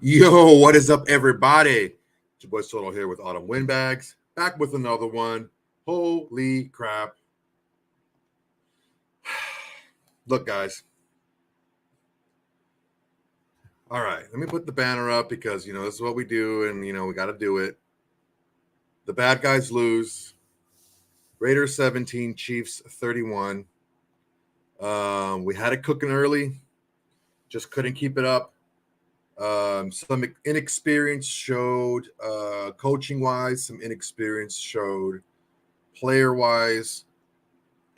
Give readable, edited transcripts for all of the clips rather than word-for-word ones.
Yo, what is up, everybody? It's your boy Soto here with Autumn Windbags, back with another one. Holy crap. Look, guys. All right, let me put the banner up because, this is what we do, and, we got to do it. The bad guys lose. Raiders 17, Chiefs 31. We had it cooking early, just couldn't keep it up. Some inexperience showed coaching-wise, some inexperience showed player-wise,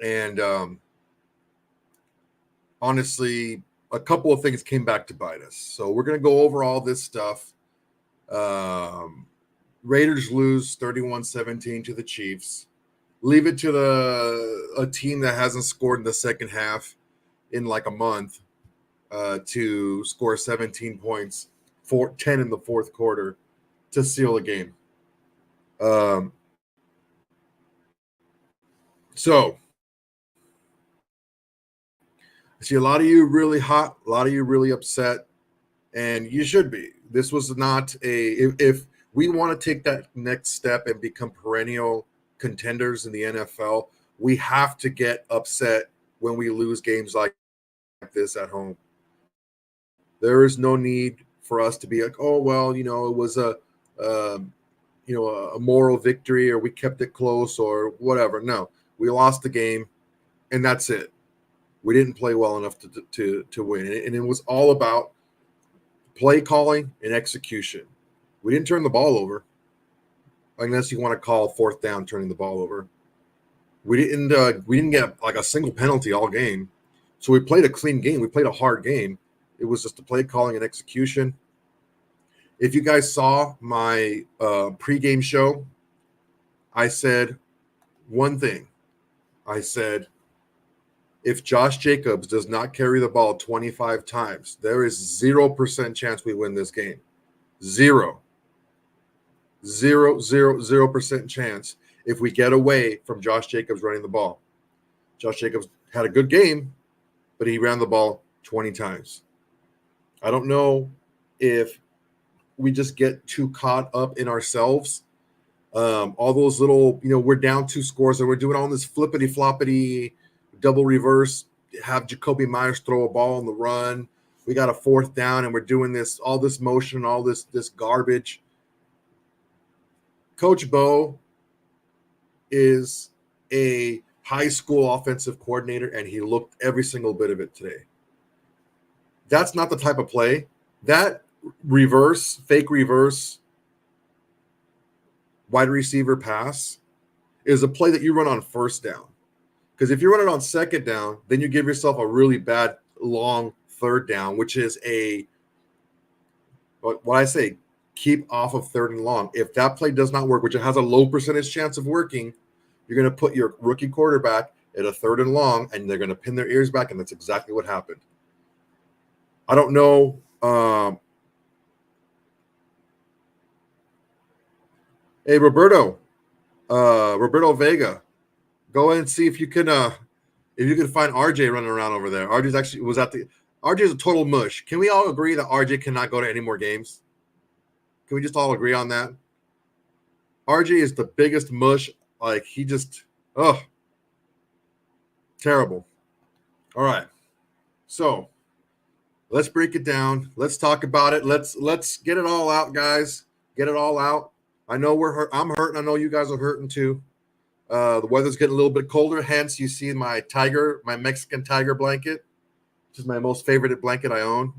and honestly, a couple of things came back to bite us. So we're going to go over all this stuff. Raiders lose 31-17 to the Chiefs. Leave it to a team that hasn't scored in the second half in like a month to score 17 points, 10 in the fourth quarter to seal the game. So I see a lot of you really hot, a lot of you really upset, and you should be. This was not if we want to take that next step and become perennial contenders in the NFL, we have to get upset when we lose games like this at home. There is no need for us to be like, oh, well, it was a moral victory, or we kept it close, or whatever. No, we lost the game, and that's it. We didn't play well enough to win, and it was all about play calling and execution. We didn't turn the ball over, unless you want to call fourth down turning the ball over. We didn't get like a single penalty all game, so we played a clean game. We played a hard game. It was just the play calling and execution. If you guys saw my pregame show, I said one thing. I said, if Josh Jacobs does not carry the ball 25 times, there is 0% chance we win this game. 0% chance if we get away from Josh Jacobs running the ball. Josh Jacobs had a good game, but he ran the ball 20 times. I don't know if we just get too caught up in ourselves. All those little, we're down 2 scores and we're doing all this flippity-floppity double reverse, have Jakobi Meyers throw a ball on the run. We got a fourth down and we're doing all this motion, all this garbage. Coach Bo is a high school offensive coordinator, and he looked every single bit of it today. That's not the type of play. That fake reverse, wide receiver pass is a play that you run on first down. Because if you run it on second down, then you give yourself a really bad long third down, which is what I say, keep off of third and long. If that play does not work, which it has a low percentage chance of working, you're going to put your rookie quarterback at a third and long, and they're going to pin their ears back, and that's exactly what happened. I don't know. Hey, Roberto Vega, go ahead and see if you can find RJ running around over there. RJ's actually RJ's a total mush. Can we all agree that RJ cannot go to any more games? Can we just all agree on that? RJ is the biggest mush. Like, he just, terrible. All right. So let's break it down. Let's talk about it. Let's get it all out, guys. Get it all out. I know we're hurt. I'm hurting. I know you guys are hurting too. The weather's getting a little bit colder. Hence, you see my Mexican tiger blanket, which is my most favorite blanket I own.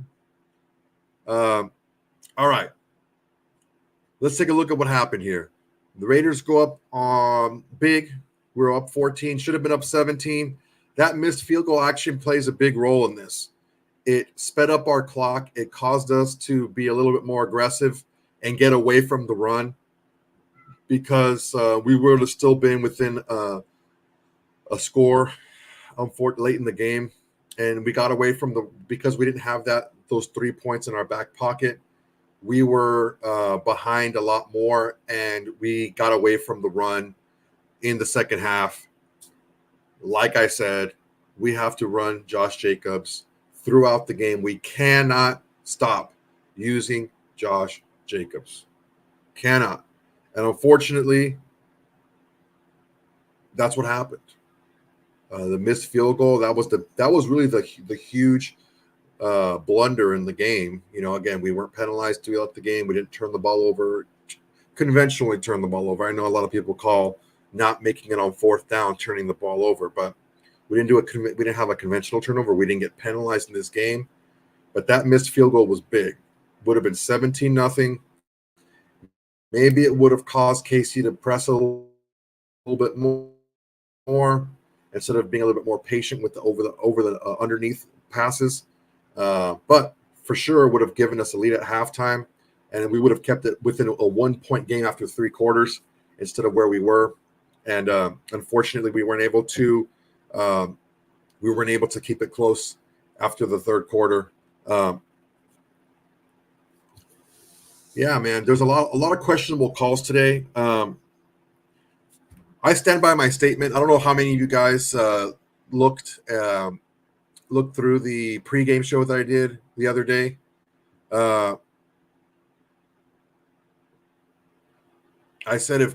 All right. Let's take a look at what happened here. The Raiders go up big. We're up 14. Should have been up 17. That missed field goal action plays a big role in this. It sped up our clock. It caused us to be a little bit more aggressive and get away from the run, because we would have still been within a score late in the game. And we got away from because we didn't have those 3 points in our back pocket. We were behind a lot more, and we got away from the run in the second half. Like I said, we have to run Josh Jacobs throughout the game. We cannot stop using Josh Jacobs. Cannot. And unfortunately, that's what happened. The missed field goal, that was really the huge blunder in the game. Again, we weren't penalized throughout the game. We didn't turn the ball over, conventionally turn the ball over. I know a lot of people call not making it on fourth down turning the ball over, but we didn't have a conventional turnover. We didn't get penalized in this game, but that missed field goal was big. Would have been 17-0. Maybe it would have caused KC to press a little bit more instead of being a little bit more patient with the over the underneath passes. But for sure would have given us a lead at halftime, and we would have kept it within a 1-point game after 3 quarters instead of where we were. And unfortunately, we weren't able to keep it close after the third quarter. Yeah, man, there's a lot of questionable calls today. I stand by my statement. I don't know how many of you guys looked through the pregame show that I did the other day. I said a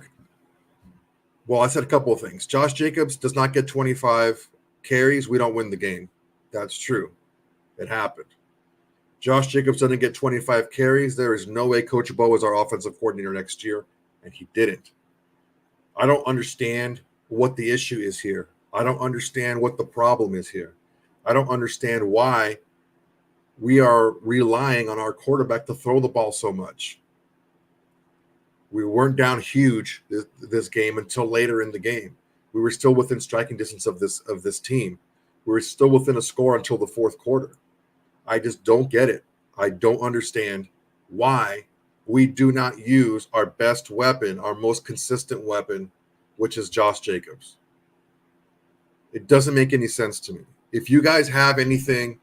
couple of things. Josh Jacobs does not get 25 carries, we don't win the game. That's true. It happened. Josh Jacobs doesn't get 25 carries. There is no way Coach Bo is our offensive coordinator next year, and he didn't. I don't understand what the issue is here. I don't understand what the problem is here. I don't understand why we are relying on our quarterback to throw the ball so much. We weren't down huge this game until later in the game. We were still within striking distance of this team. We were still within a score until the fourth quarter. I just don't get it. I don't understand why we do not use our best weapon, our most consistent weapon, which is Josh Jacobs. It doesn't make any sense to me. If you guys have anything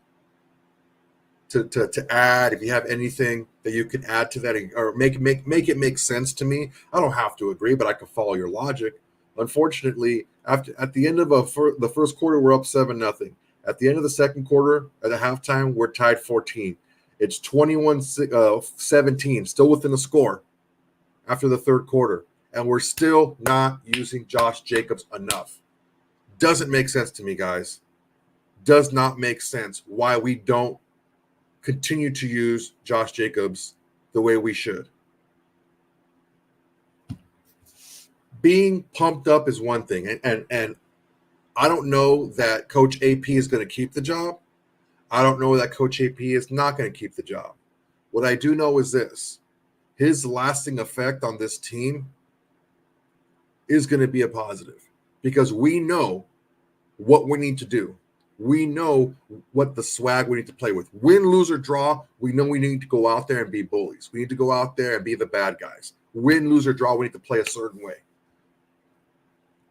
to add, if you have anything that you can add to that or make it make sense to me, I don't have to agree, but I can follow your logic. Unfortunately, at the end of the first quarter, we're up 7-0. At the end of the second quarter, at the halftime, we're tied 14. It's 21-17, still within a score after the third quarter, and we're still not using Josh Jacobs enough. Doesn't make sense to me, guys. Does not make sense why we don't continue to use Josh Jacobs the way we should. Being pumped up is one thing, and I don't know that Coach AP is going to keep the job. I don't know that Coach AP is not going to keep the job. What I do know is this: his lasting effect on this team is going to be a positive because we know what we need to do. We know what the swag we need to play with. Win, lose, or draw, we know we need to go out there and be bullies. We need to go out there and be the bad guys. Win, lose, or draw, we need to play a certain way.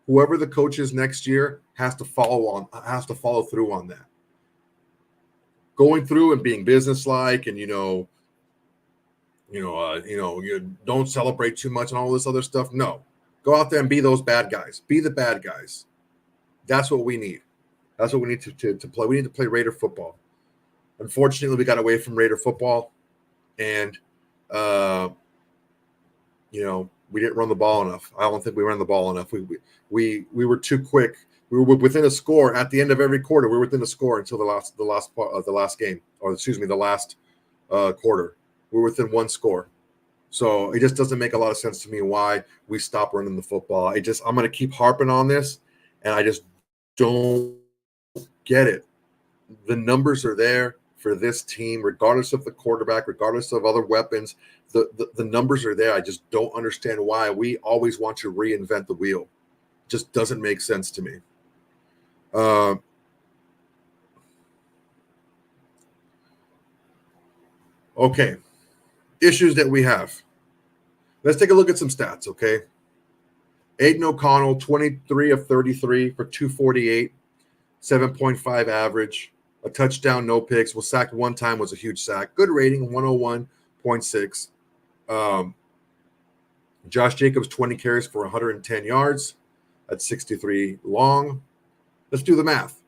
Whoever the coach is next year has to follow through on that. Going through and being businesslike and you don't celebrate too much and all this other stuff. No. Go out there and be those bad guys. Be the bad guys. That's what we need. That's what we need to play. We need to play Raider football. Unfortunately, we got away from Raider football, and we didn't run the ball enough. I don't think we ran the ball enough. We were too quick. We were within a score at the end of every quarter. We were within a score until the last game, or excuse me, the last quarter. We were within one score. So it just doesn't make a lot of sense to me why we stopped running the football. I'm going to keep harping on this, and I just don't get it. The numbers are there for this team, regardless of the quarterback, regardless of other weapons. The numbers are there. I just don't understand why we always want to reinvent the wheel. It just doesn't make sense to me. Okay. Issues that we have. Let's take a look at some stats, okay? Aiden O'Connell, 23 of 33 for 248, 7.5 average, a touchdown, no picks, was sacked one time, was a huge sack. Good rating, 101.6. Josh Jacobs, 20 carries for 110 yards. That's 63 long. Let's do the math.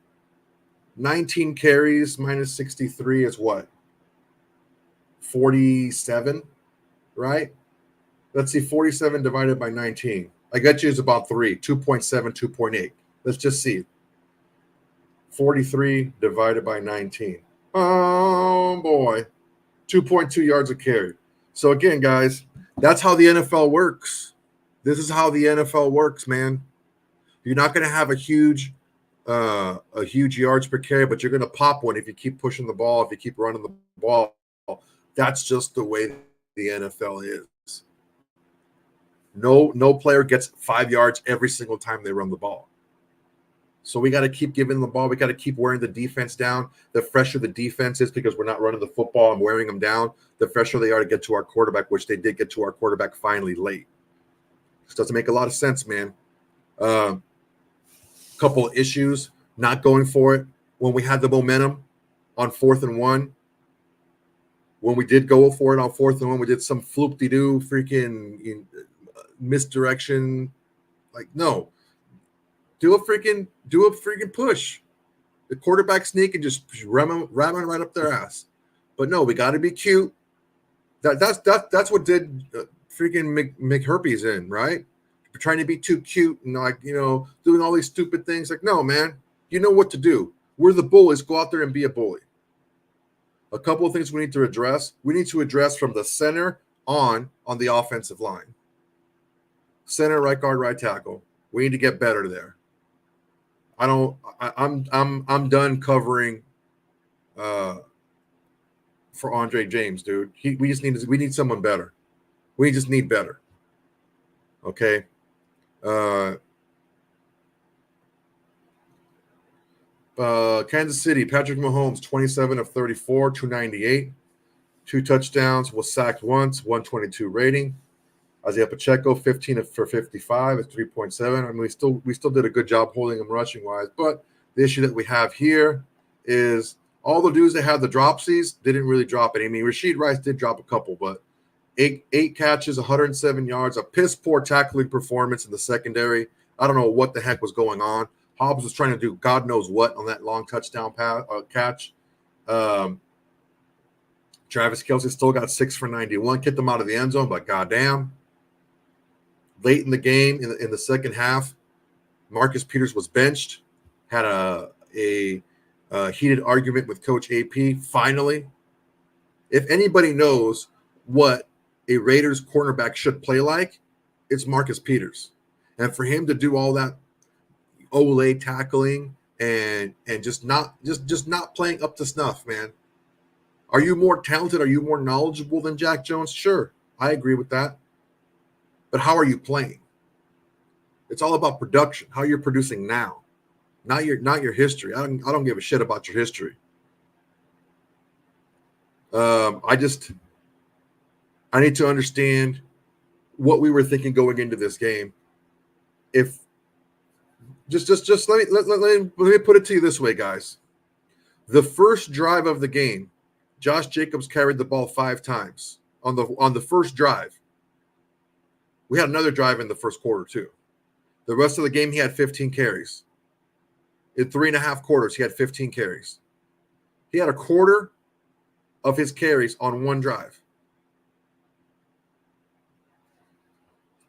19 carries minus 63 is what? 47, right? Let's see, 47 divided by 19. I bet you it's about 2.7, 2.8. Let's just see. 43 divided by 19. Oh, boy. 2.2 yards a carry. So, again, guys, that's how the NFL works. This is how the NFL works, man. You're not going to have a huge yards per carry, but you're going to pop one if you keep pushing the ball, if you keep running the ball. That's just the way the NFL is. No player gets 5 yards every single time they run the ball. So we got to keep giving the ball. We got to keep wearing the defense down. The fresher the defense is, because we're not running the football and wearing them down, the fresher they are to get to our quarterback, which they did get to our quarterback finally late. This doesn't make a lot of sense, man. Couple of issues, not going for it when we had the momentum on 4th and 1. When we did go for it on 4th and 1, we did some floop-de-doo freaking misdirection. Like, no. Do a freaking push. The quarterback sneak and just ram them right up their ass. But no, we got to be cute. That's what did freaking McHerpes in, right? We're trying to be too cute and doing all these stupid things. Like, no, man, you know what to do. We're the bullies. Go out there and be a bully. A couple of things we need to address. We need to address from the center on the offensive line. Center, right guard, right tackle. We need to get better there. I'm done covering for Andre James, dude. We need someone better. We just need better. Okay. Kansas City, Patrick Mahomes, 27 of 34, 298, 2 touchdowns, was sacked once, 122 rating. Isaiah Pacheco, 15 for 55 at 3.7. I mean, we still did a good job holding him rushing wise, but the issue that we have here is all the dudes that had the dropsies didn't really drop it. I mean, Rashid Rice did drop a couple, but eight catches, 107 yards, a piss poor tackling performance in the secondary. I don't know what the heck was going on. Hobbs was trying to do God knows what on that long touchdown catch. Travis Kelce still got 6 for 91, kicked them out of the end zone, but goddamn. Late in the game, in the second half, Marcus Peters was benched, had a heated argument with Coach AP. Finally, if anybody knows what a Raiders cornerback should play like, it's Marcus Peters. And for him to do all that Ole tackling and just not playing up to snuff, man. Are you more talented? Are you more knowledgeable than Jack Jones? Sure, I agree with that. But how are you playing? It's all about production. How you're producing now, not your history. I don't give a shit about your history. I need to understand what we were thinking going into this game. If just let me put it to you this way, guys. The first drive of the game, Josh Jacobs carried the ball 5 times on the first drive. We had another drive in the first quarter too. The rest of the game, he had 15 carries. In 3.5 quarters, he had 15 carries. He had a quarter of his carries on one drive.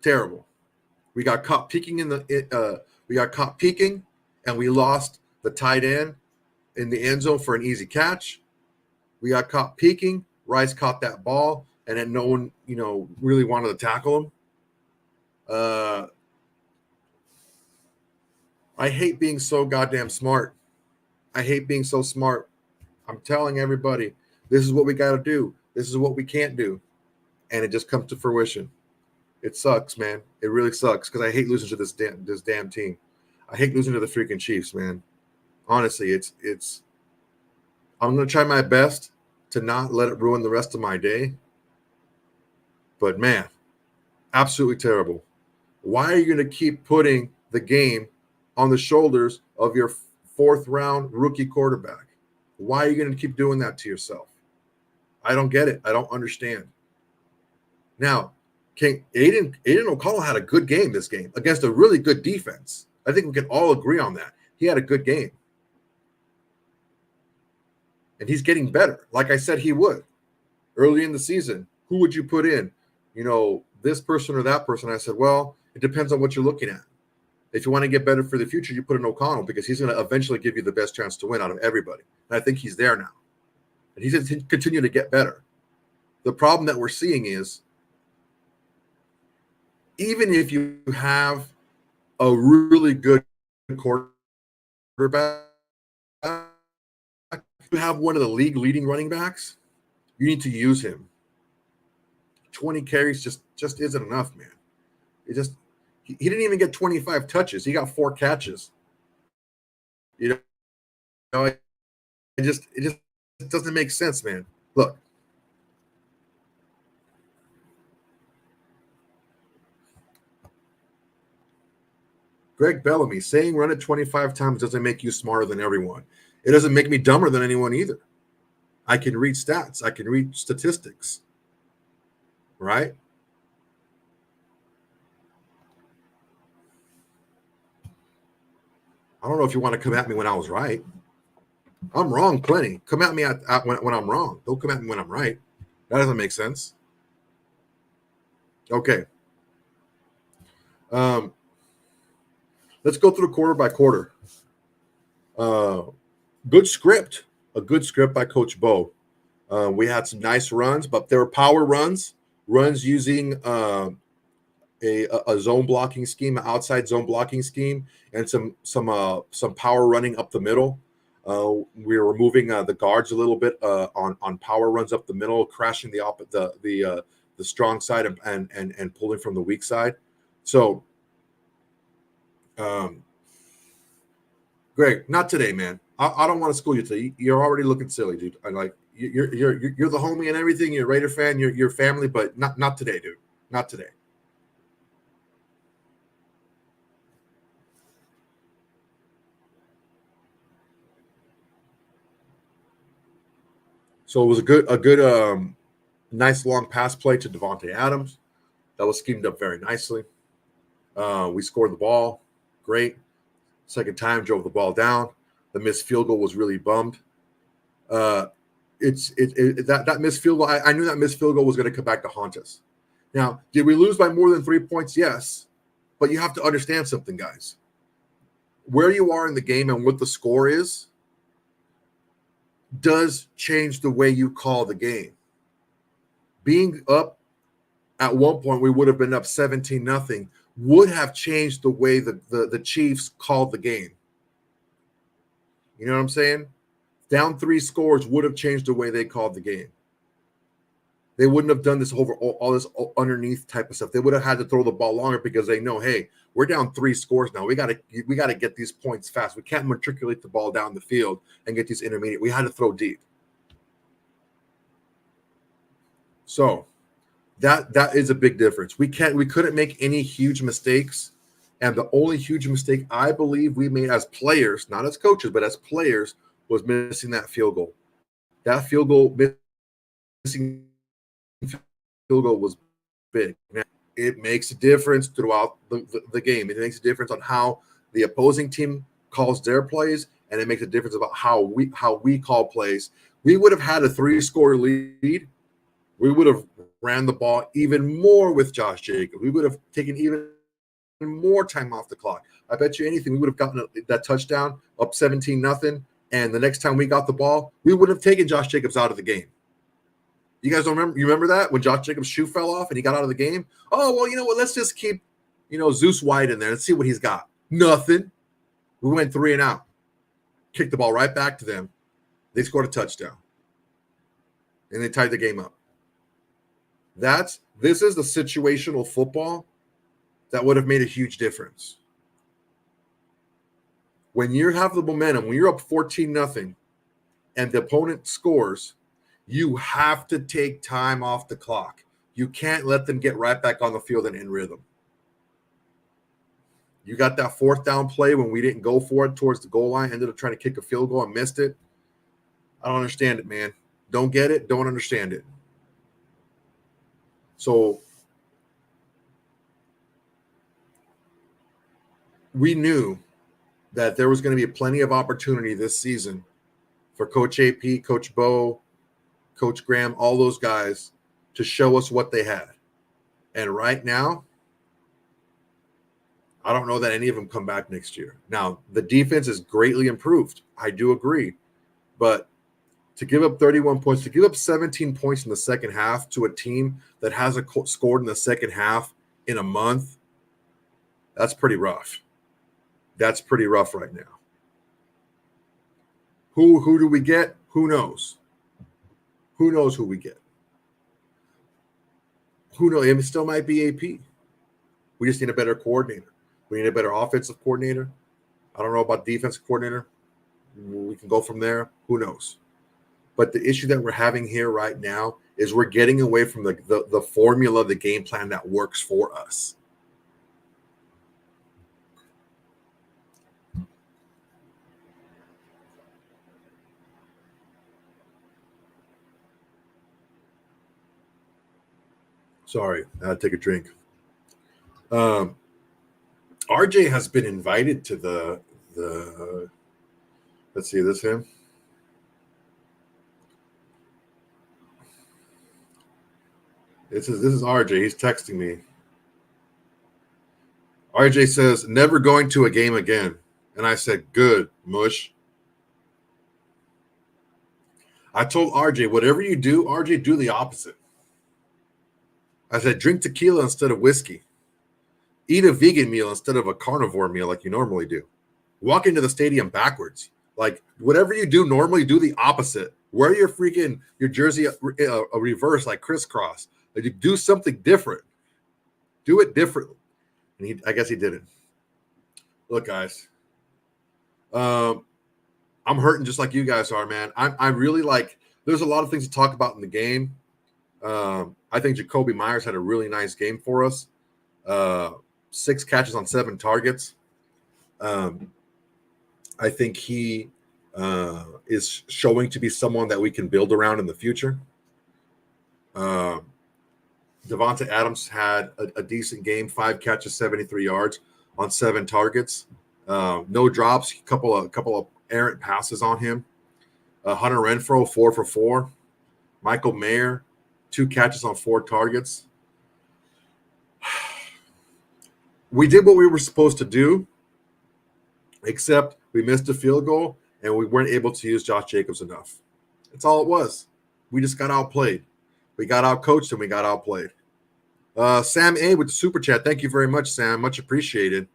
Terrible. We got caught peeking and we lost the tight end in the end zone for an easy catch. We got caught peeking. Rice caught that ball, and then no one, really wanted to tackle him. I hate being so goddamn smart. I hate being so smart. I'm telling everybody, this is what we got to do. This is what we can't do. And it just comes to fruition. It sucks, man. It really sucks because I hate losing to this damn team. I hate losing to the freaking Chiefs, man. Honestly, it's. I'm going to try my best to not let it ruin the rest of my day. But, man, absolutely terrible. Why are you going to keep putting the game on the shoulders of your 4th-round rookie quarterback? Why are you going to keep doing that to yourself? I don't get it. I don't understand. Now, Aiden O'Connell had a good game this game against a really good defense. I think we can all agree on that. He had a good game. And he's getting better, like I said he would early in the seaon, who would you put in? This person or that person. I said, well, it depends on what you're looking at. If you want to get better for the future, you put in O'Connell because he's going to eventually give you the best chance to win out of everybody. And I think he's there now. And he's going to continue to get better. The problem that we're seeing is even if you have a really good quarterback, you have one of the league leading running backs, you need to use him. 20 carries just isn't enough, man. He didn't even get 25 touches. He got 4 catches. It just doesn't make sense, man. Look. Greg Bellamy saying run it 25 times doesn't make you smarter than everyone. It doesn't make me dumber than anyone either. I can read stats. I can read statistics. Right? I don't know if you want to come at me when I was right. I'm wrong plenty. Come at me when I'm wrong. Don't come at me when I'm right. That doesn't make sense. Okay. Let's go through quarter by quarter. Good script. A good script by Coach Bo. We had some nice runs, but they were power runs using a zone blocking scheme, an outside zone blocking scheme, and some power running up the middle. We were moving the guards a little bit on power runs up the middle, crashing the strong side and pulling from the weak side. So, Greg, not today, man. I don't want to school you today. You're already looking silly, dude. I like you're the homie and everything. You're a Raider fan. You're family, but not today, dude. Not today. So it was a good nice long pass play to Davante Adams. That was schemed up very nicely. We scored the ball. Great. Second time, drove the ball down. The missed field goal was really bummed. That missed field goal, I knew that missed field goal was going to come back to haunt us. Now, did we lose by more than 3 points? Yes. But you have to understand something, guys. Where you are in the game and what the score is does change the way you call the game. Being up at one point, we would have been up 17-0, would have changed the way the Chiefs called the game. You know what I'm saying? Down 3 scores would have changed the way they called the game. They wouldn't have done this over all this underneath type of stuff. They would have had to throw the ball longer because they know, hey, we're down 3 scores now. We got to get these points fast. We can't matriculate the ball down the field and get these intermediate. We had to throw deep. So that is a big difference. We couldn't make any huge mistakes. And the only huge mistake I believe we made as players, not as coaches, but as players, was missing that field goal. That missing field goal was big. Now, it makes a difference throughout the game. It makes a difference on how the opposing team calls their plays, and it makes a difference about how we call plays. We would have had a 3-score lead. We would have ran the ball even more with Josh Jacobs. We would have taken even more time off the clock. I bet you anything we would have gotten that touchdown up 17-0, and the next time we got the ball, we would have taken Josh Jacobs out of the game. You guys don't remember? You remember that when Josh Jacobs' shoe fell off and he got out of the game? Oh, well, you know what? Let's just keep, Zeus White in there and see what he's got. Nothing. We went 3 and out. Kicked the ball right back to them. They scored a touchdown. And they tied the game up. This is the situational football that would have made a huge difference. When you have the momentum, when you're up 14-0 and the opponent scores, you have to take time off the clock. You can't let them get right back on the field and in rhythm. You got that 4th down play when we didn't go for it towards the goal line, ended up trying to kick a field goal and missed it. I don't understand it, man. Don't get it, don't understand it. So we knew that there was going to be plenty of opportunity this season for Coach AP, Coach Bo, Coach Graham, all those guys to show us what they had. And right now, I don't know that any of them come back next year. Now, the defense is greatly improved. I do agree. But to give up 31 points, to give up 17 points in the second half to a team that hasn't scored in the second half in a month, that's pretty rough. That's pretty rough right now. Who do we get? Who knows? Who knows who we get? Who knows? It still might be AP. We just need a better coordinator. We need a better offensive coordinator. I don't know about defensive coordinator. We can go from there. Who knows? But the issue that we're having here right now is we're getting away from the formula, the game plan that works for us. Sorry, I had to take a drink. RJ has been invited to the let's see, this him? This is RJ. He's texting me. RJ says, never going to a game again. And I said, good, mush. I told RJ, whatever you do, RJ, do the opposite. I said, drink tequila instead of whiskey. Eat a vegan meal instead of a carnivore meal like you normally do. Walk into the stadium backwards. Like, whatever you do normally, do the opposite. Wear your jersey a reverse, like crisscross. Like, you do something different. Do it differently. And I guess he didn't. Look, guys. I'm hurting just like you guys are, man. I'm really like, there's a lot of things to talk about in the game. I think Jakobi Meyers had a really nice game for us. 6 catches on 7 targets. I think he is showing to be someone that we can build around in the future. Davante Adams had a decent game, 5 catches, 73 yards on 7 targets. No drops, a couple of errant passes on him. Hunter Renfrow, 4 for 4. Michael Mayer, 2 catches on 4 targets. We did what we were supposed to do, except we missed a field goal and we weren't able to use Josh Jacobs enough. That's all it was. We just got outplayed. We got outcoached and we got outplayed. Sam A with the super chat. Thank you very much, Sam. Much appreciated.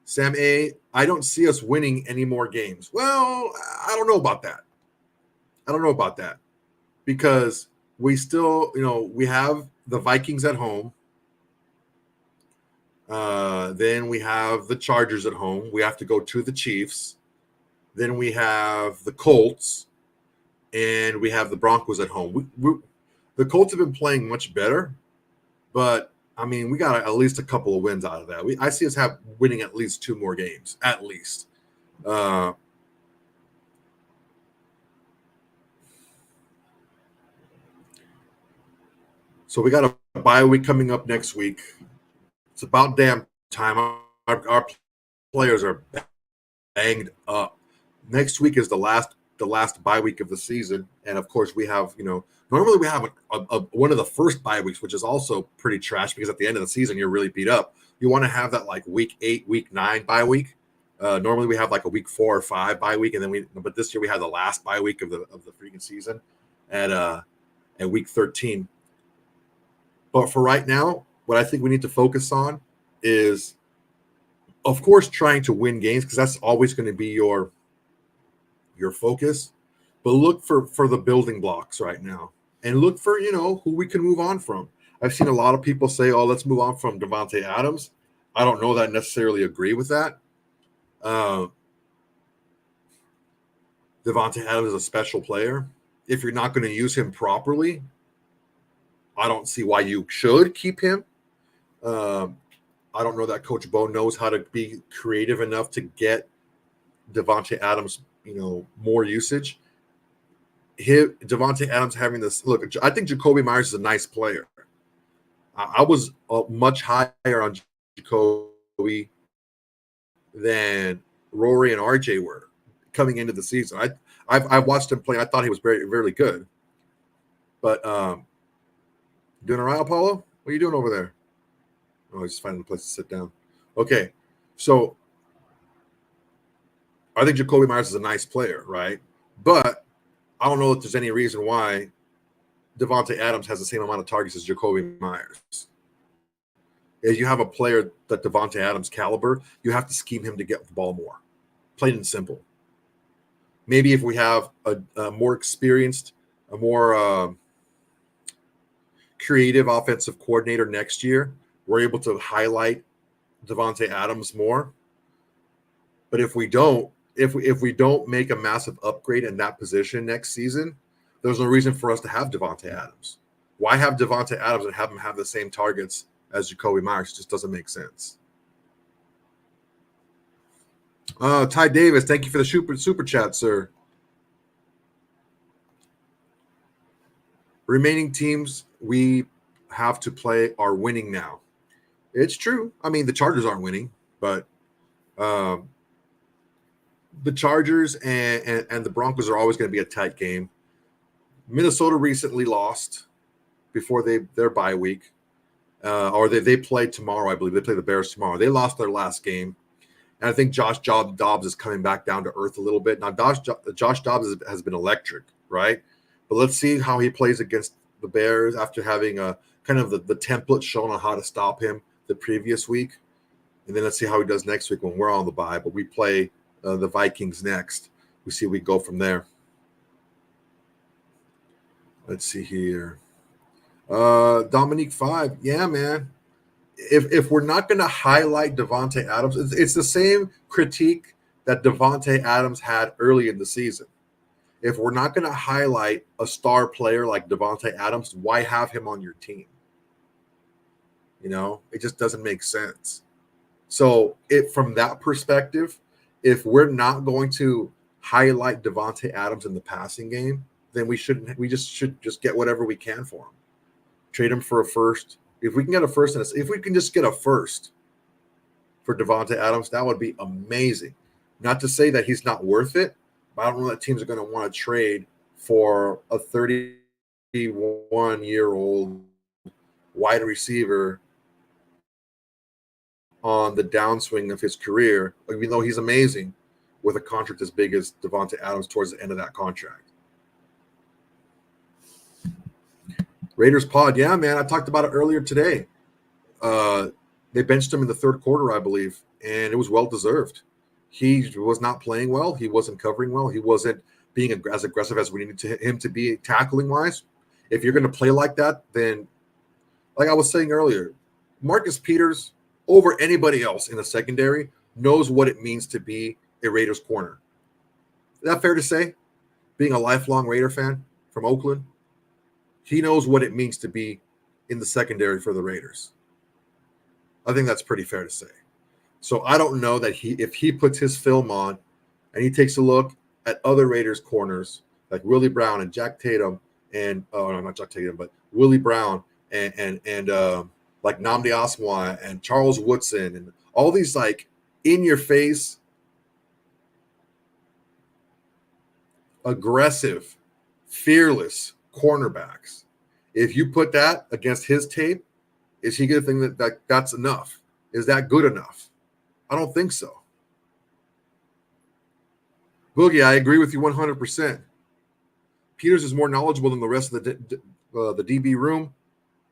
Sam A, I don't see us winning any more games. Well, I don't know about that. Because we still, we have the Vikings at home. Then we have the Chargers at home. We have to go to the Chiefs. Then we have the Colts. And we have the Broncos at home. The Colts have been playing much better. But, I mean, we got at least a couple of wins out of that. I see us winning at least 2 more games, at least. So we got a bye week coming up next week. It's about damn time. Our players are banged up. Next week is the last bye week of the season, and of course we have normally we have one of the first bye weeks, which is also pretty trash because at the end of the season you're really beat up. You want to have that like week 8, week 9 bye week. Normally we have like a week 4 or 5 bye week, and then but this year we had the last bye week of the freaking season at week 13. But for right now, what I think we need to focus on is, of course, trying to win games because that's always going to be your focus. But look for the building blocks right now, and look for who we can move on from. I've seen a lot of people say, "Oh, let's move on from Davante Adams." I don't know that I necessarily agree with that. Davante Adams is a special player. If you're not going to use him properly, I don't see why you should keep him. I don't know that Coach Bo knows how to be creative enough to get Davante Adams, more usage. Davante Adams having this look. I think Jakobi Meyers is a nice player. I was much higher on Jakobi than Rory and RJ were coming into the season. I've watched him play. I thought he was very, very good. But doing all right, Apollo? What are you doing over there? Oh, he's just finding a place to sit down. Okay, so I think Jakobi Meyers is a nice player, right? But I don't know if there's any reason why Davante Adams has the same amount of targets as Jakobi Meyers. If you have a player that Davante Adams caliber, you have to scheme him to get the ball more. Plain and simple. Maybe if we have a more experienced, a more creative offensive coordinator next year, we're able to highlight Davante Adams more. But if we don't, if we don't make a massive upgrade in that position next season, there's no reason for us to have Davante Adams. Why have Davante Adams and have him have the same targets as Jakobi Meyers? It just doesn't make sense. Ty Davis, thank you for the super chat, sir. Remaining teams we have to play are winning now. It's true. I mean, the Chargers aren't winning, but the Chargers and the Broncos are always going to be a tight game. Minnesota recently lost before their bye week, or they played tomorrow, I believe. They play the Bears tomorrow. They lost their last game. And I think Josh Dobbs is coming back down to earth a little bit. Now, Josh Dobbs has been electric, right? But let's see how he plays against the Bears after having a kind of the template shown on how to stop him the previous week. And then let's see how he does next week when we're on the bye. But we play the Vikings next. We see we go from there. Let's see here. Dominique 5. Yeah, man. If we're not going to highlight Davante Adams, it's the same critique that Davante Adams had early in the season. If we're not going to highlight a star player like Davante Adams, why have him on your team? You know, it just doesn't make sense. So from that perspective, if we're not going to highlight Davante Adams in the passing game, then we should just get whatever we can for him. Trade him for a first. If we can get a first, if we can just get a first for Davante Adams, that would be amazing. Not to say that he's not worth it, but I don't know that teams are going to want to trade for a 31-year-old wide receiver on the downswing of his career, even though he's amazing, with a contract as big as Davante Adams towards the end of that contract. Raiders pod, yeah, man. I talked about it earlier today. They benched him in the third quarter, I believe, and it was well-deserved. He was not playing well. He wasn't covering well. He wasn't being as aggressive as we needed him to be tackling-wise. If you're going to play like that, then, like I was saying earlier, Marcus Peters, over anybody else in the secondary, knows what it means to be a Raiders corner. Is that fair to say? Being a lifelong Raider fan from Oakland, he knows what it means to be in the secondary for the Raiders. I think that's pretty fair to say. So I don't know that if he puts his film on and he takes a look at other Raiders corners like Willie Brown and Jack Tatum and not Jack Tatum, but Willie Brown and like Nnamdi Asomugha and Charles Woodson and all these like in your face, aggressive, fearless cornerbacks. If you put that against his tape, is he going to think that's enough? Is that good enough? I don't think so. Boogie, I agree with you 100%. Peters is more knowledgeable than the rest of the DB room,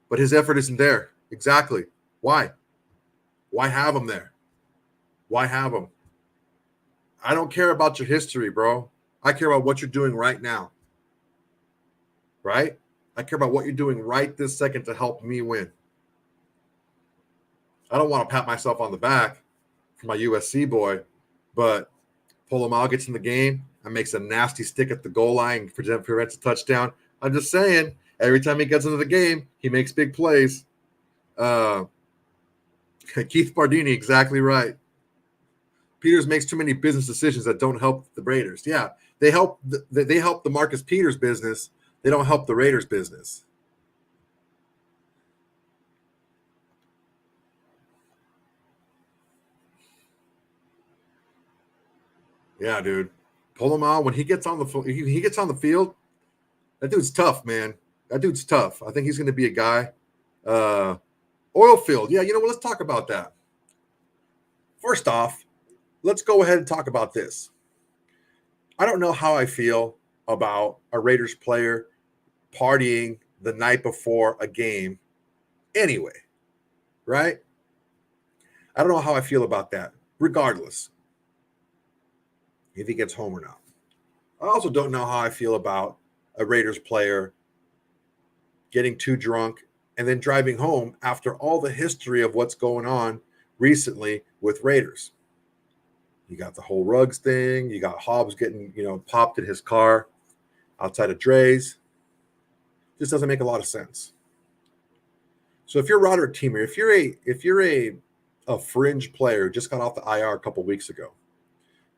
but his effort isn't there. Exactly. Why? Why have him there? Why have him? I don't care about your history, bro. I care about what you're doing right now. Right? I care about what you're doing right this second to help me win. I don't want to pat myself on the back for my USC boy, but Polamalu gets in the game and makes a nasty stick at the goal line and prevents a touchdown. I'm just saying, every time he gets into the game, he makes big plays. Keith Bardini, exactly right. Peters makes too many business decisions that don't help the Raiders. Yeah, they help the Marcus Peters business. They don't help the Raiders business. Yeah, dude. Polamalu, when he gets on the field, that dude's tough, man. That dude's tough. I think he's going to be a guy. Oil field. Yeah, you know what? Let's talk about that. First off, let's go ahead and talk about this. I don't know how I feel about a Raiders player partying the night before a game anyway, right? I don't know how I feel about that, regardless if he gets home or not. I also don't know how I feel about a Raiders player getting too drunk and then driving home after all the history of what's going on recently with Raiders. You got the whole Ruggs thing. You got Hobbs getting, popped in his car outside of Dre's. This doesn't make a lot of sense. So if you're a Roderick teamer, if you're a fringe player, just got off the IR a couple weeks ago,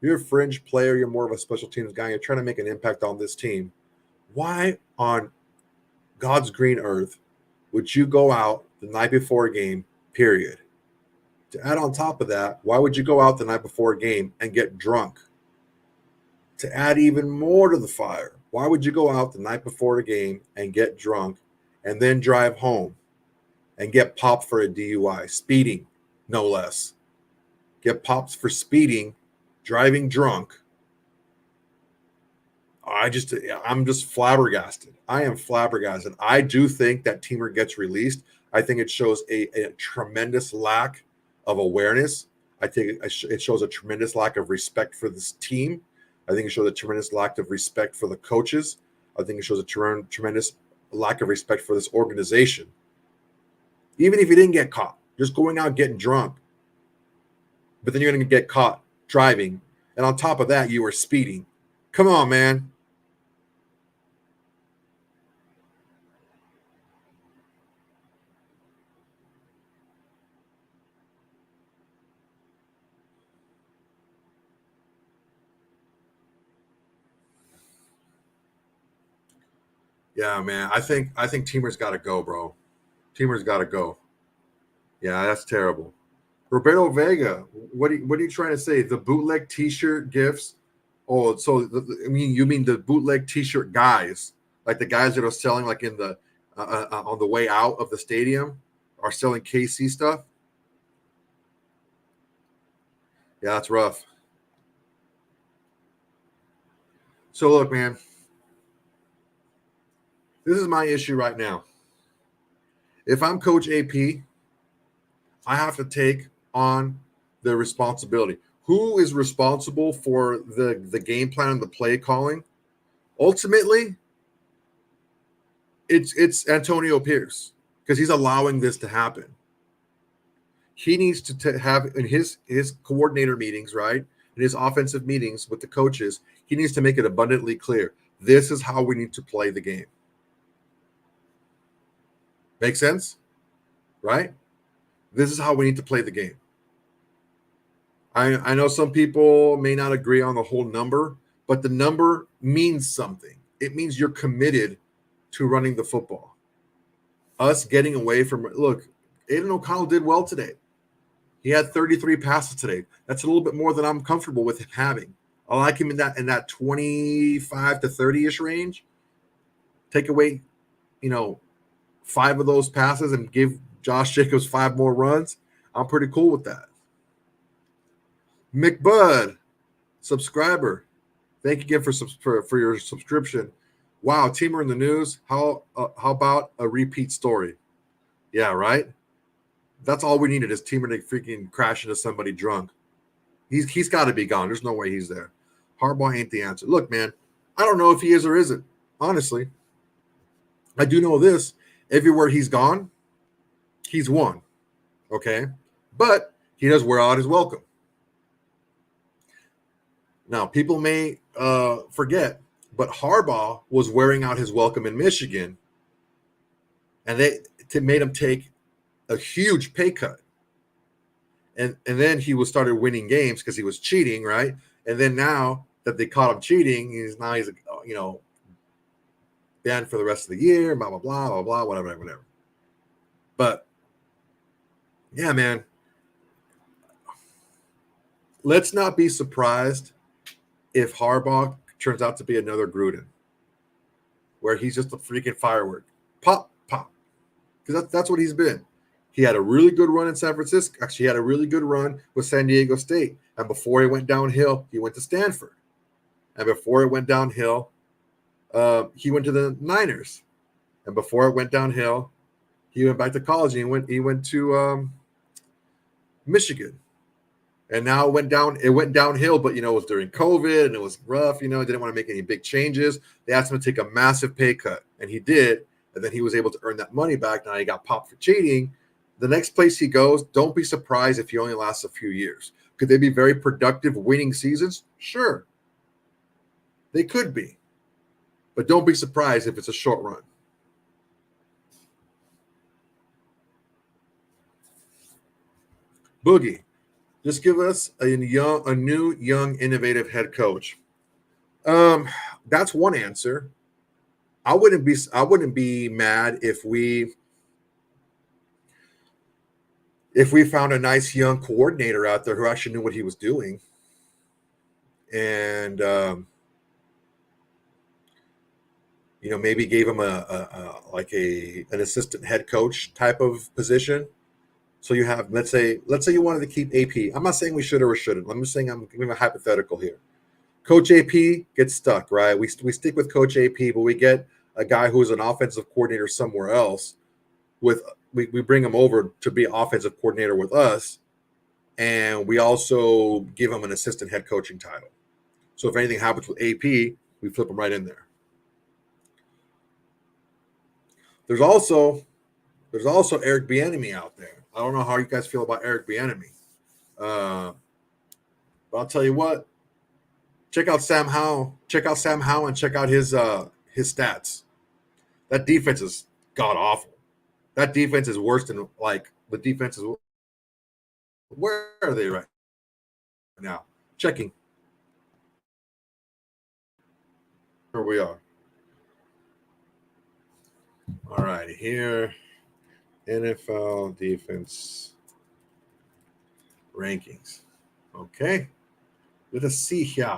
you're a fringe player, you're more of a special teams guy, you're trying to make an impact on this team, why on God's green earth would you go out the night before a game, period? To add on top of that, why would you go out the night before a game and get drunk? To add even more to the fire, why would you go out the night before a game and get drunk and then drive home and get popped for a DUI, speeding, no less? Get popped for speeding, driving drunk. I'm just flabbergasted. I am flabbergasted. I do think that teamer gets released. I think it shows a tremendous lack of awareness. I think it shows a tremendous lack of respect for this team. I think it shows a tremendous lack of respect for the coaches. I think it shows a tremendous lack of respect for this organization. Even if you didn't get caught, just going out getting drunk, but then you're going to get caught driving. And on top of that, you were speeding. Come on, man. Yeah, man. I think Teamer's got to go, bro. Teamer's got to go. Yeah, that's terrible. Roberto Vega, what are you trying to say? The bootleg T-shirt gifts? Oh, so you mean the bootleg T-shirt guys, like the guys that are selling like in the on the way out of the stadium, are selling KC stuff? Yeah, that's rough. So look, man, this is my issue right now. If I'm Coach AP, I have to take on the responsibility. Who is responsible for the game plan and the play calling? Ultimately, it's Antonio Pierce, because he's allowing this to happen. He needs to have in his coordinator meetings, right? In his offensive meetings with the coaches, he needs to make it abundantly clear. This is how we need to play the game. Make sense? Right? This is how we need to play the game. I know some people may not agree on the whole number, but the number means something. It means you're committed to running the football. Us getting away from look, Aiden O'Connell did well today. He had 33 passes today. That's a little bit more than I'm comfortable with him having. I like him in that 25 to 30-ish range. Take away, 5 of those passes and give Josh Jacobs 5 more runs. I'm pretty cool with that. McBud, subscriber. Thank you again for your subscription. Wow, teamer in the news. How about a repeat story? Yeah, right. That's all we needed is teamer to freaking crash into somebody drunk. He's got to be gone. There's no way he's there. Harbaugh ain't the answer. Look, man, I don't know if he is or isn't. Honestly, I do know this: everywhere he's gone, he's won. Okay, but he does wear out his welcome. Now, people may forget, but Harbaugh was wearing out his welcome in Michigan, and they made him take a huge pay cut. And then he was started winning games because he was cheating, right? And then now that they caught him cheating, he's banned for the rest of the year, blah, blah, blah, blah, blah, whatever. But, yeah, man, let's not be surprised if Harbaugh turns out to be another Gruden, where he's just a freaking firework. pop, pop. Because that's what he's been. He had a really good run in San Francisco. Actually, he had a really good run with San Diego State. And before he went downhill, he went to Stanford. And before it went downhill, he went to the Niners. And before it went downhill, he went back to college. And he went to Michigan. And now it went downhill, but it was during COVID and it was rough, didn't want to make any big changes. They asked him to take a massive pay cut, and he did, and then he was able to earn that money back. Now he got popped for cheating. The next place he goes, don't be surprised if he only lasts a few years. Could they be very productive winning seasons? Sure. They could be. But don't be surprised if it's a short run. Boogie. Just give us a new, young, innovative head coach. That's one answer. I wouldn't be mad if we found a nice young coordinator out there who actually knew what he was doing, and maybe gave him an assistant head coach type of position. So you have, let's say you wanted to keep AP. I'm not saying we should or shouldn't. I'm just saying I'm giving a hypothetical here. Coach AP gets stuck, right? We stick with Coach AP, but we get a guy who is an offensive coordinator somewhere else. We bring him over to be offensive coordinator with us, and we also give him an assistant head coaching title. So if anything happens with AP, we flip him right in there. There's also Eric Bieniemy out there. I don't know how you guys feel about Eric Bieniemy. But I'll tell you what. Check out Sam Howell. Check out Sam Howell and check out his stats. That defense is god awful. That defense is worse than the defense is. Where are they right now? Checking. Here we are. All right, here. NFL defense rankings. Okay. Let us see here.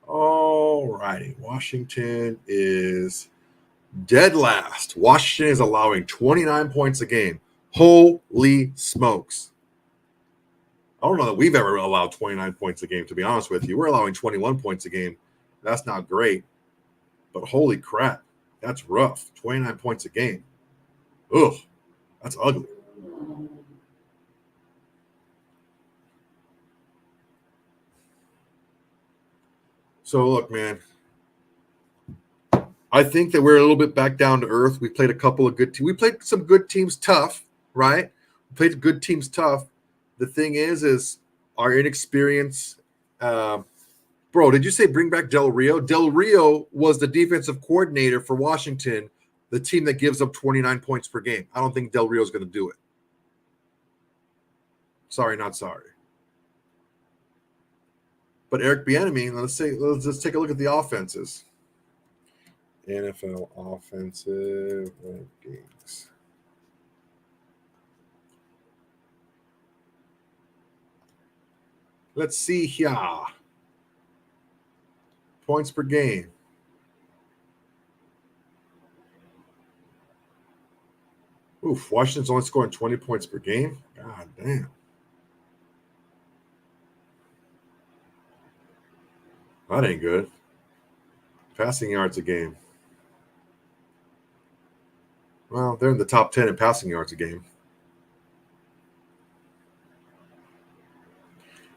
All righty. Washington is dead last. Washington is allowing 29 points a game. Holy smokes. I don't know that we've ever allowed 29 points a game, to be honest with you. We're allowing 21 points a game. That's not great. But holy crap, that's rough. 29 points a game. Ugh, that's ugly. So, look, man, I think that we're a little bit back down to earth. We played a couple of good teams. We played some good teams tough, right? We played good teams tough. The thing is our inexperience. Bro, did you say bring back Del Rio? Del Rio was the defensive coordinator for Washington, the team that gives up 29 points per game. I don't think Del Rio is going to do it. Sorry, not sorry. But Eric Bieniemy, let's just take a look at the offenses. NFL offensive rankings. Let's see here. Points per game. Oof, Washington's only scoring 20 points per game. God damn. That ain't good. Passing yards a game. Well, they're in the top 10 in passing yards a game.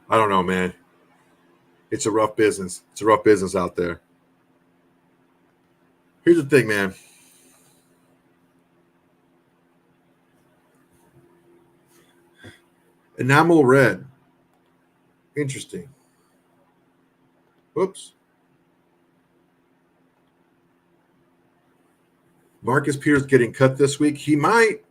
I don't know, man. It's a rough business. It's a rough business out there. Here's the thing, man. Enamel red. Interesting. Whoops. Marcus Peters getting cut this week. He might.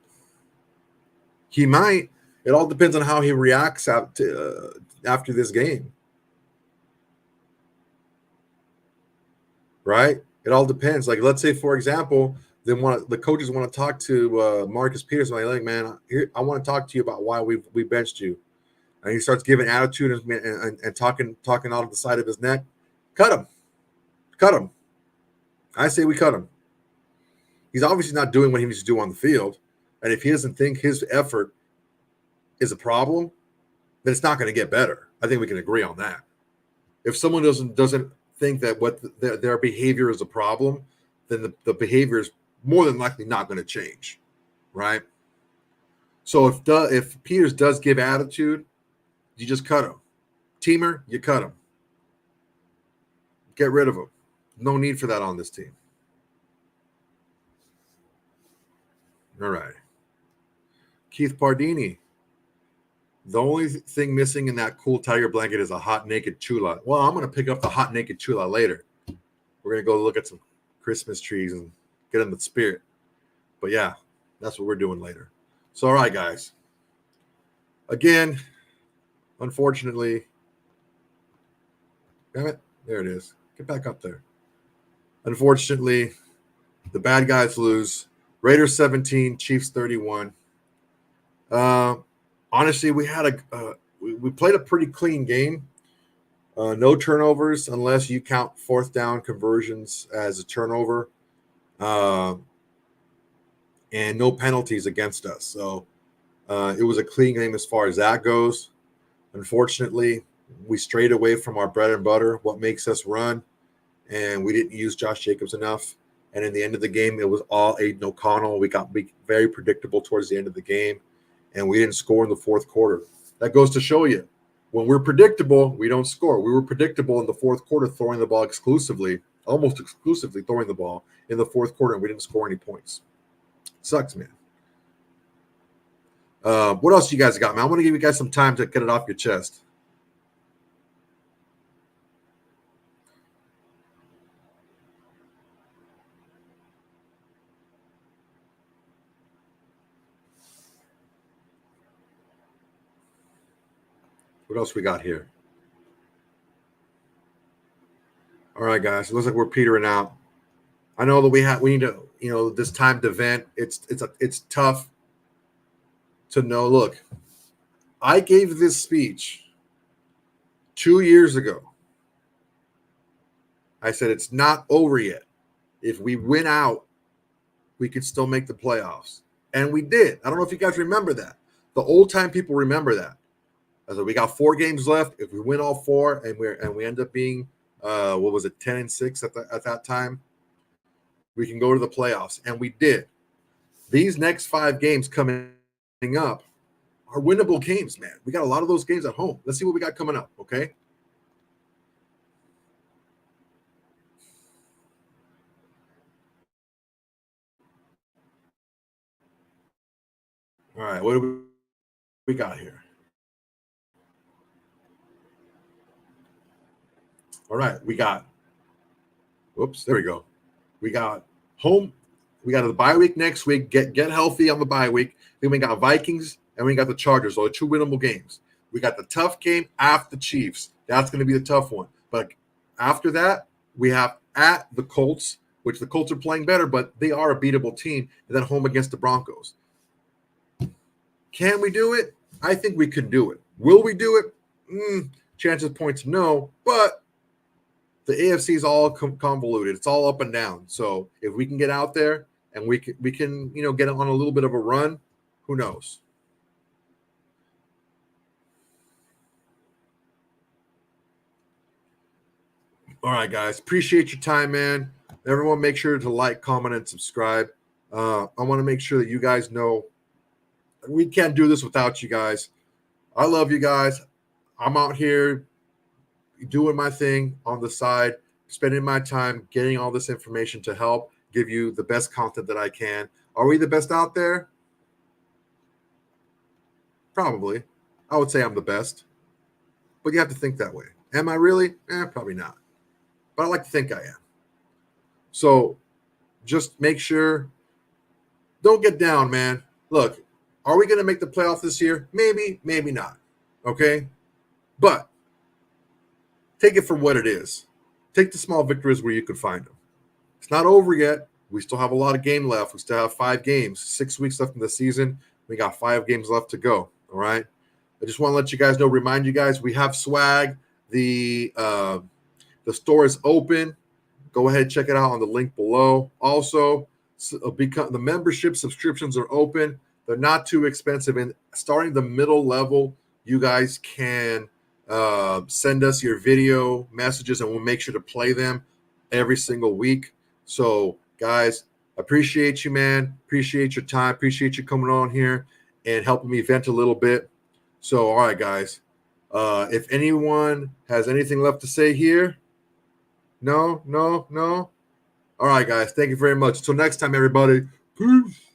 It all depends on how he reacts after this game. Right? It all depends. Like, let's say, for example, the coaches want to talk to Marcus Peters. Like, man, I want to talk to you about why we benched you. And he starts giving attitude and talking out of the side of his neck. Cut him. I say we cut him. He's obviously not doing what he needs to do on the field, and if he doesn't think his effort is a problem, then it's not going to get better. I think we can agree on that. If someone doesn't think that what their behavior is a problem, then the behavior is more than likely not going to change, right? So if Peters does give attitude, you just cut him. Teamer, you cut him. Get rid of him. No need for that on this team. All right. Keith Pardini. The only thing missing in that cool tiger blanket is a hot naked chula. Well, I'm going to pick up the hot naked chula later. We're going to go look at some Christmas trees and get in the spirit. But yeah, that's what we're doing later. So, all right, guys. Again, unfortunately, damn it, there it is. Get back up there. Unfortunately, the bad guys lose. Raiders 17, Chiefs 31. Honestly, we had we played a pretty clean game. No turnovers unless you count fourth down conversions as a turnover, and no penalties against us. So it was a clean game as far as that goes. Unfortunately, we strayed away from our bread and butter, what makes us run, and we didn't use Josh Jacobs enough. And in the end of the game, it was all Aiden O'Connell. We got very predictable towards the end of the game, and we didn't score in the fourth quarter. That goes to show you, when we're predictable, we don't score. We were predictable in the fourth quarter, throwing the ball almost exclusively throwing the ball in the fourth quarter, and we didn't score any points. Sucks, man. What else you guys got, man? I want to give you guys some time to get it off your chest. What else we got here? All right, guys. It looks like we're petering out. I know that we need to, this time to vent. It's tough to know. Look, I gave this speech 2 years ago. I said it's not over yet. If we win out, we could still make the playoffs. And we did. I don't know if you guys remember that. The old time people remember that. I said we got 4 games left. If we win all 4 and we end up being 10-6 at that time, we can go to the playoffs. And we did. These next 5 games coming up are winnable games, man. We got a lot of those games at home. Let's see what we got coming up, okay? All right, what do we got here? All right, we got there we go. We got home. We got the bye week next week. Get healthy on the bye week. Then we got Vikings and we got the Chargers. So 2 winnable games. We got the tough game after the Chiefs. That's going to be the tough one. But after that, we have at the Colts, which the Colts are playing better, but they are a beatable team. And then home against the Broncos. Can we do it? I think we can do it. Will we do it? Chances point to no, but the AFC is all convoluted. It's all up and down. So if we can get out there and we can get on a little bit of a run, who knows? All right, guys. Appreciate your time, man. Everyone, make sure to like, comment, and subscribe. I want to make sure that you guys know we can't do this without you guys. I love you guys. I'm out here doing my thing on the side, spending my time getting all this information to help give you the best content that I can. Are we the best out there? Probably. I would say I'm the best. But you have to think that way. Am I really? Probably not. But I like to think I am. So just make sure, don't get down, man. Look, are we going to make the playoff this year? Maybe, maybe not. Okay? But take it for what it is. Take the small victories where you can find them. It's not over yet. We still have a lot of game left. We still have 5 games, 6 weeks left in the season. We got 5 games left to go. All right. I just want to let you guys know, remind you guys, we have swag. The store is open. Go ahead, check it out on the link below. Also, the membership subscriptions are open. They're not too expensive. And starting the middle level, you guys can send us your video messages, and we'll make sure to play them every single week. So, guys, appreciate you, man. Appreciate your time. Appreciate you coming on here and helping me vent a little bit. So, all right, guys. If anyone has anything left to say here, no. All right, guys. Thank you very much. Until next time, everybody. Peace.